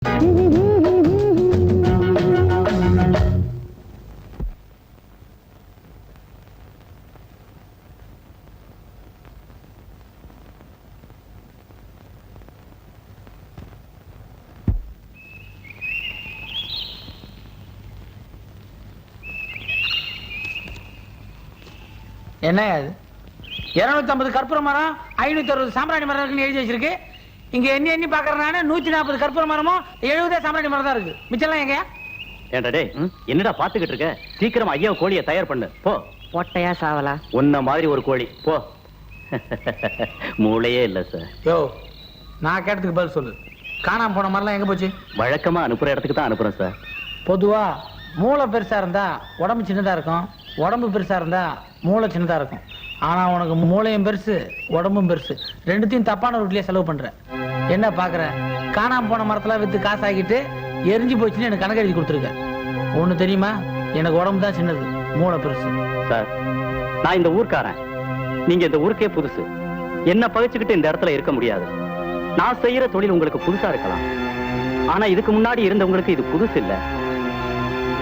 என்ன அது 250 கற்பூர மரம் 560 சாம்பிராணி மரம் எழுதி வச்சிருக்கு. இங்க எண்ணி பாக்குறேன் 140 கற்பூர மரமும் 70 சாம்பிராணி மரம் தான் இருக்கு. மிச்சம்லாம் எங்க? ஏண்டா டேய், என்னடா பாத்துக்கிட்டு இருக்க? சீக்கிரம் ஐயா கோழியை தயார் பண்ணு போ. பொட்டையா சாவலா? உன்ன மாதிரி ஒரு கோழி போ. மூளையே இல்ல சார். யோ, நான் கேட்டதுக்கு பதில் சொல்லு. காணாம போன மாதிரிலாம் எங்க போச்சு? வழக்கமா அனுப்புற இடத்துக்கு தான் அனுப்புறேன் சார். பொதுவா மூளை பெருசா இருந்தா உடம்பு சின்னதா இருக்கும், உடம்பு பெருசா இருந்தா மூளை சின்னதா இருக்கும். ஆனா உனக்கு மூளையும் பெருசு உடம்பும் பெருசு, ரெண்டுத்தையும் தப்பான ரூட்லயே செலவு பண்ற. என்ன பாக்குற? காணாம போன மரத்தெல்லாம் வித்து காசாக்கிட்டு எரிஞ்சு போச்சுன்னு எனக்கு கணக்கு எழுதி கொடுத்துருக்க. ஒண்ணு தெரியுமா, எனக்கு உடம்பு தான் சின்னது, மூளை பெருசு. சார், நான் இந்த ஊர்க்காரன், நீங்க இந்த ஊருக்கே புதுசு. என்ன பகிச்சுக்கிட்டு இந்த இடத்துல இருக்க முடியாது. நான் செய்யற தொழில் உங்களுக்கு புதுசா இருக்கலாம், ஆனா இதுக்கு முன்னாடி இருந்தவங்களுக்கு இது புதுசு இல்ல.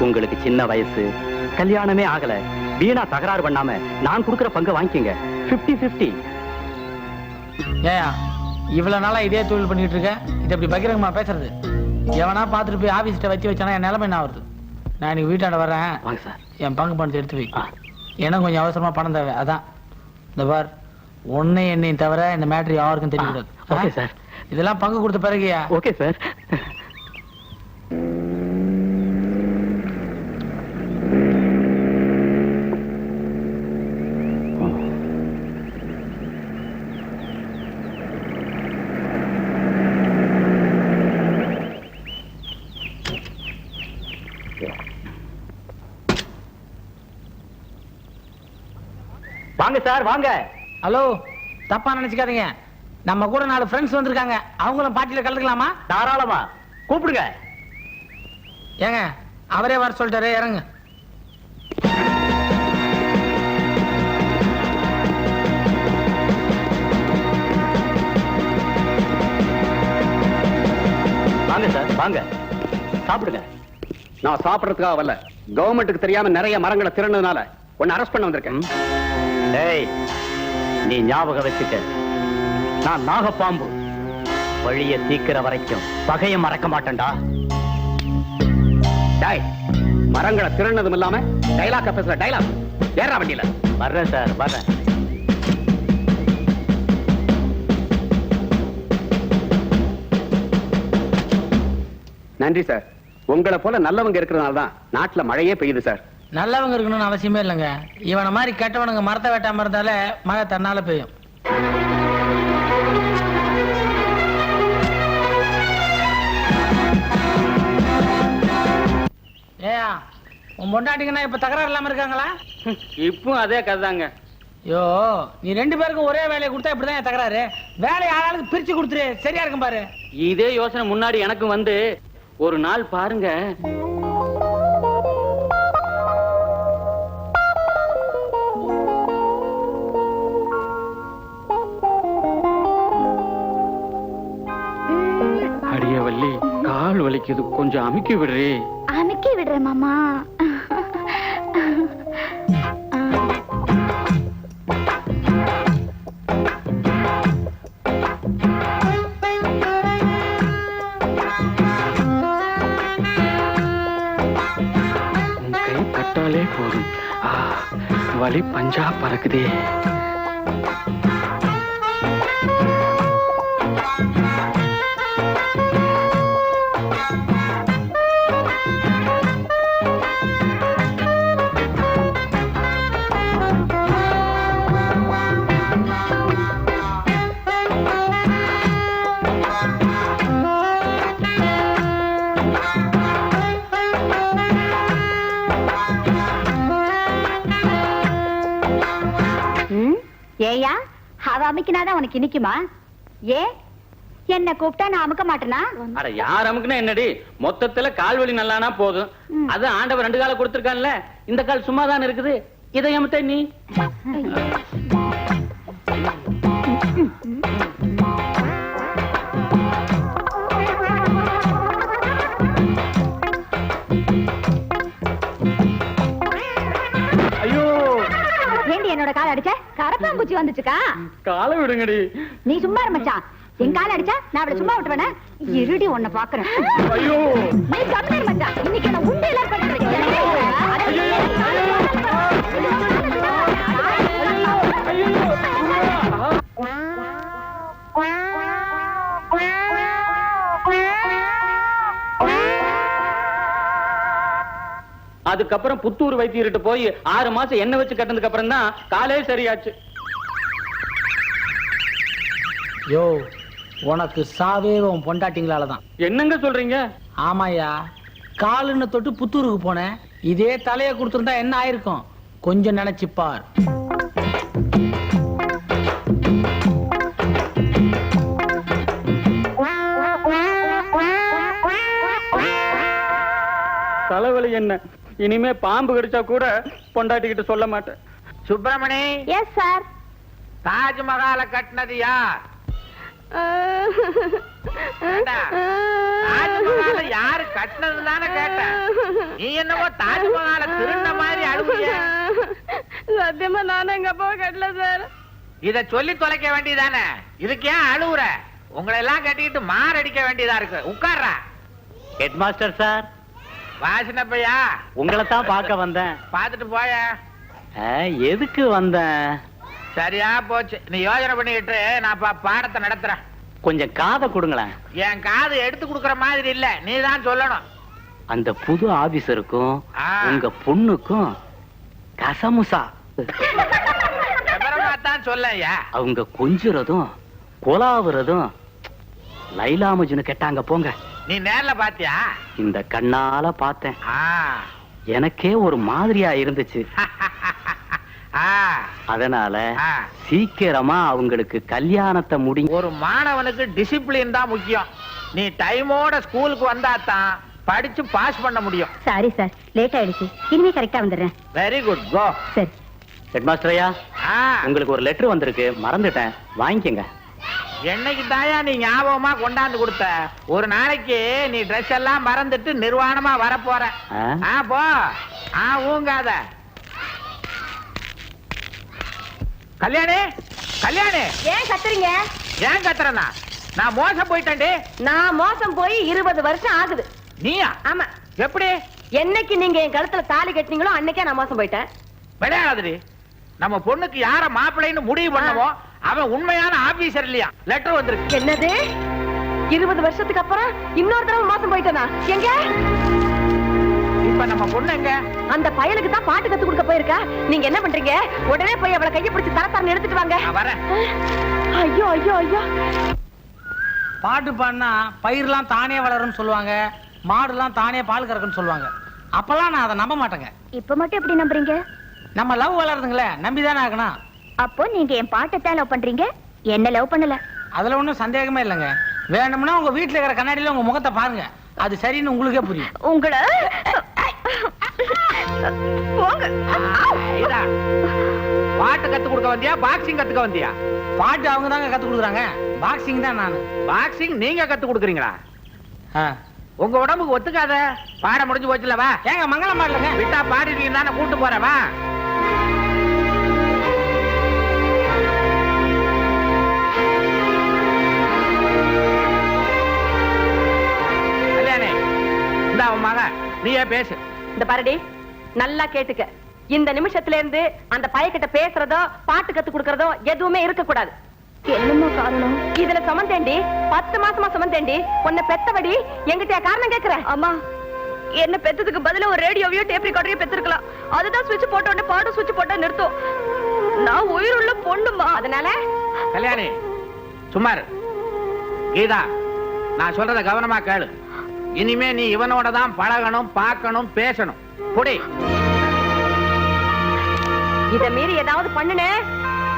உங்களுக்கு சின்ன வயசு, கல்யாணமே ஆகல, வீணா தகராறு பண்ணாம நான் கொடுக்கிற பங்கு வாங்கிக்கங்க. 50-50. ஏன் இவ்வளவு நாளா இதே தொழில் பண்ணிட்டு இருக்க? இது எப்படி பகிரங்கமா பேசுறது? எவனா பாத்துட்டு போய் ஆபீஸ்ட வச்சானா என் நிலைமை என்ன ஆகுது? நான் இன்னைக்கு வீட்டாண்ட வரேன். வாங்க சார். என் பங்கு பணத்தை எடுத்து வை. எனக்கு கொஞ்சம் அவசரமா பணம் தேவை. அதான் இந்த பார், ஒன்னே என்னையும் தவிர இந்த மேட்ரு யாருக்கும் தெரியக்கூடாது. Okay sir. இதெல்லாம் பங்கு கொடுத்த பிறகுயா? Okay sir. வாங்க சார், வாங்க. ஹலோ, தப்பா நினைச்சுக்காதீங்க. நம்ம கூட 4 ஃப்ரெண்ட்ஸ் வந்திருக்காங்க. அவங்களும் பார்ட்டியில கலந்துக்கலாமா? தாராளமா கூப்பிடுங்க. ஏங்க, அவரே வர சொல்லிட்டாரு, இறங்க. வாங்க சார், வாங்க சாப்பிடுங்க. நான் சாப்பிடறதுக்காக வரல, கவர்மெண்ட்டுக்கு தெரியாம நிறைய மரங்களை திருடுனதுனால உன்னை அரெஸ்ட் பண்ண வந்திருக்கேன். டேய், நீ ஞாபகம் வச்சுக்க, நான் நாகப்பாம்பு. வழிய தீக்கிற வரைக்கும் பகையை மறக்க மாட்டேன்டா. டேய், மரங்களை திருடுனதும் இல்லாம டைலாக் பேசுற டைலாக். ஏறா வண்டியில. வர்றேன் சார், வர்றேன். நன்றி சார். உங்களை போல நல்லவங்க இருக்கிறதுனால தான் நாட்டுல மழையே பெய்யுது சார். நல்லவங்க இருக்கணும்னு அவசியமே இல்லைங்க. இவனை மாதிரி கெட்டவனுங்க மரத்தை வெட்டாம இருந்தாலே மழை தன்னால பெய்யும். ஏயா, உன் பொண்டாட்டிங்கன்னா இப்ப தகராறு இல்லாம இருக்காங்களா? இப்போ அதே கதைதாங்க. ஐயோ, நீ 2 பேருக்கும் ஒரே வேலையை கொடுத்தா இப்படிதான் தகராறு. வேலையை ஆளாளுக்கு பிரிச்சு கொடுத்துரு, சரியா இருக்கும் பாரு. இதே யோசனை முன்னாடி எனக்கு வந்து ஒரு நாள் பாருங்க. அடியவல்லி, கால் வலிக்குது, கொஞ்சம் அமுக்கி விடுறே. அமுக்கி விடுறேன் மாமா. கை பட்டாலே போதும், வலி பஞ்சா பறக்குதே. ஏயா, அவ அமுக்கினாதான் உனக்கு இனிக்குமா? ஏ, என்ன கூப்பிட்டா நான் அமுக்க மாட்டேனா? அட, யார் அமுக்குனா என்னடி, மொத்தத்துல கால்வலி நல்லானா போதும். அது ஆண்டவர் 2 கால கொடுத்திருக்கான்ல, இந்த கால் சும்மா தான் இருக்குது. இதை அமுத்த நீ. பூச்சி வந்துச்சுக்கா? காலை விடுங்கடி. நீ சும்மா இரு மச்சான். என் கால அடிச்சா நான் அவளை சும்மா விட்டுவேனா? இருடி உன்னை பாக்குறேன். ஐயோ நீ கம்மியா இரு மச்சான். இன்னைக்கு நான் உண்டை எல்லாம் கட்டுறேன். அதுக்கப்புறம் புத்தூர் வைத்தியர்கிட்ட போய் 6 மாசம் எண்ணெய் வச்சு கட்டினதுக்கு அப்புறம் தான் காலே சரியாச்சு. யோ, உனக்கு சாவே உன் பொண்டாட்டிங்களாலதான். என்னங்க சொல்றீங்க? ஆமாயா, காலுன்னு தொட்டு புத்தூருக்கு போனேன். இதே தலையை கொடுத்துருந்தா என்ன ஆயிருக்கும் கொஞ்சம் நினைச்சுப்பார். தலைவலி என்ன, இனிமே பாம்பு கடிச்சா கூட பொண்டாட்டிக்கிட்ட சொல்ல மாட்டேன். Subramani, yes sir. தாஜ்மஹாலை கட்டினது யார்? தாஜ்மஹாலை யாரு கட்டினது தானே கேட்டேன். நீ என்னவோ தாஜ்மஹாலை திருந்த மாதிரி அழுகுறிய. சத்தியமா நானும் எங்க அப்பா கட்டல சார். இத சொல்லி தொலைக்க வேண்டியதானே. இதுக்கு ஏன் அழுவுற? உங்களை எல்லாம் கட்டிக்கிட்டு மாரடிக்க வேண்டியதா இருக்கு. உட்கார்றா. ஹெட் மாஸ்டர் சார், வாசினப்பையா, உங்களை தான் பார்க்க வந்தேன். பாத்துட்டு போய. எதுக்கு வந்தேன்? சரியா போச்சு. நீ யோசனை பண்ணிக்கிட்டு நான் பாடத்தை நடத்துறேன். கொஞ்சம் காதை கொடுங்களேன். என் காது எடுத்து கொடுக்கற மாதிரி இல்ல, நீ தான் சொல்லணும். அந்த புது ஆபீசருக்கும் ஆ. உங்க பொண்ணுக்கும் கசமுசா. விவரமா தான் சொல்லையா. அவங்க கொஞ்சுறதும் கொலாவுறதும் லைலா மஜ்னு கேட்டாங்க போங்க. நீ நேர்ல பாத்தியா? இந்த கண்ணால பார்த்தேன். ஆ. எனக்கே ஒரு மாதிரியா இருந்துச்சு. ஆ. அதனால ஆ. சீக்கிரமா அவங்களுக்கு கல்யாணத்தை முடிங்க. ஒரு மாணவனுக்கு டிசிப்ளின் தான் முக்கியம். நீ டைமோட ஸ்கூலுக்கு வந்தா தான் படிச்சு பாஸ் பண்ண முடியும். சாரி சார், லேட் ஆயிடுச்சு. இனிமே கரெக்டா வந்துடுறேன். வெரி குட், கோ. சரி. ஹெட் மாஸ்டர் ஐயா, ஆ. உங்களுக்கு ஒரு லெட்டர் வந்திருக்கு, மறந்துட்டேன், வாங்கிக்கங்க. என்னைக்கு தாயா நீ ஞாபகமா கொண்டாந்து கொடுத்த? ஒரு நாளைக்கு நீ ட்ரெஸ் எல்லாம் மறந்துட்டு நிர்வாணமா வரப்போற. ஆ? போ. ஊங்காத. கல்யாணி, கல்யாணி, ஏன் கத்துறீங்க? ஏன் கத்துறனா? நான் மோசம் போயிட்டேன்டி. நான் மோசம் போய் 20 வருஷம் ஆகுது. நீயா? ஆமா. எப்படி? என்னைக்கு நீங்க என் கழுத்துல தாலி கட்டினீங்களோ அன்னைக்கே நான் மோசம் போயிட்டேன். விளையாடுறி. நம்ம பொண்ணுக்கு யார மாப்பிள்ளைன்னு முடிவு பண்ணவோ அவன் உண்மையான ஆபீசர் இல்லையா? லெட்டர் வந்திருக்கு. என்னது? 20 வருஷத்துக்கு அப்புறம் இன்னொரு தடவை மோசம் போயிட்டேனா? எங்க? இப்ப நம்ம பொண்ணு எங்க? அந்த பயலுக்கு தான் பாட்டு கத்து கொடுக்க போயிருக்கா. நீங்க என்ன பண்றீங்க? உடனே போய் அவளை கையை பிடிச்சு தரத்தரன்னு எடுத்துட்டு வாங்க. நான் வரேன். ஐயோ ஐயோ ஐயோ. பாட்டு பாடினா பயிரெல்லாம் தானே வளரும்னு சொல்லுவாங்க, மாடுலாம் தானே பால் கறக்குன்னு சொல்லுவாங்க. அப்பெல்லாம் நான் அதை நம்ப மாட்டேங்க. இப்ப மட்டும் எப்படி நம்புறீங்க? நம்ம லவ் வளருதுங்களே, நம்பிதானே ஆகணும். அப்போ நீங்க என் பாட்டை தான் லவ் பண்றீங்க, என்ன லவ் பண்ணல. அதுல ஒண்ணும் சந்தேகமே இல்லைங்க. வேணும்னா உங்க வீட்டுல இருக்கிற கண்ணாடியில உங்க முகத்தை பாருங்க, அது சரின்னு உங்களுக்கே புரியும். உங்களை போங்க. இதா. பாட்டு கத்து கொடுக்க வந்தியா, பாக்ஸிங் கத்துக்க வந்தியா? பாட்டு அவங்க தாங்க கத்து கொடுக்குறாங்க, பாக்ஸிங் தான் நானு. பாக்ஸிங் நீங்க கத்து கொடுக்குறீங்களா? ஆ. உங்க உடம்புக்கு ஒத்துக்காத. பாட முடிஞ்சு போச்சுல, வா. ஏங்க மங்களம் பாடலங்க. விட்டா பாடிட்டீங்க தானே, கூட்டு போறேன், வா. கல்யாணி, இந்த அவன் மகன், நீயே பேசு. இந்த பாருடி, நல்லா கேட்டுக்க. இந்த நிமிஷத்துல இருந்து அந்த பையன்கிட்ட பேசுறதோ பாட்டு கத்து கொடுக்கறதோ எதுவுமே இருக்க கூடாது. என்னமோ காரணம்? இதுல சுமந்தேண்டி, 10 மாசமா சுமந்தேண்டி. உன்னை பெத்தபடி எங்கிட்ட காரணம் கேக்குற? அம்மா, என்ன பெத்ததுக்கு பதிலா ஒரு ரேடியோவையோ டேப் ரெக்கார்டரையோ பெத்திருக்கலாம். அதுதான் சுவிட்ச் போட்ட உடனே பாடம் சுவிட்ச் போட்டா நிறுத்தும். நான் உயிருள்ள பொண்ணுமா. அதனால கல்யாணி சும்மா இரு. கீதா, நான் சொல்றத கவனமா கேளு. இனிமே நீ இவனோட தான் பழகணும், பார்க்கணும், பேசணும். புடி. இத மீறி ஏதாவது பண்ணுனே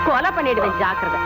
கொலை பண்ணிடுவேன், ஜாக்கிரதை.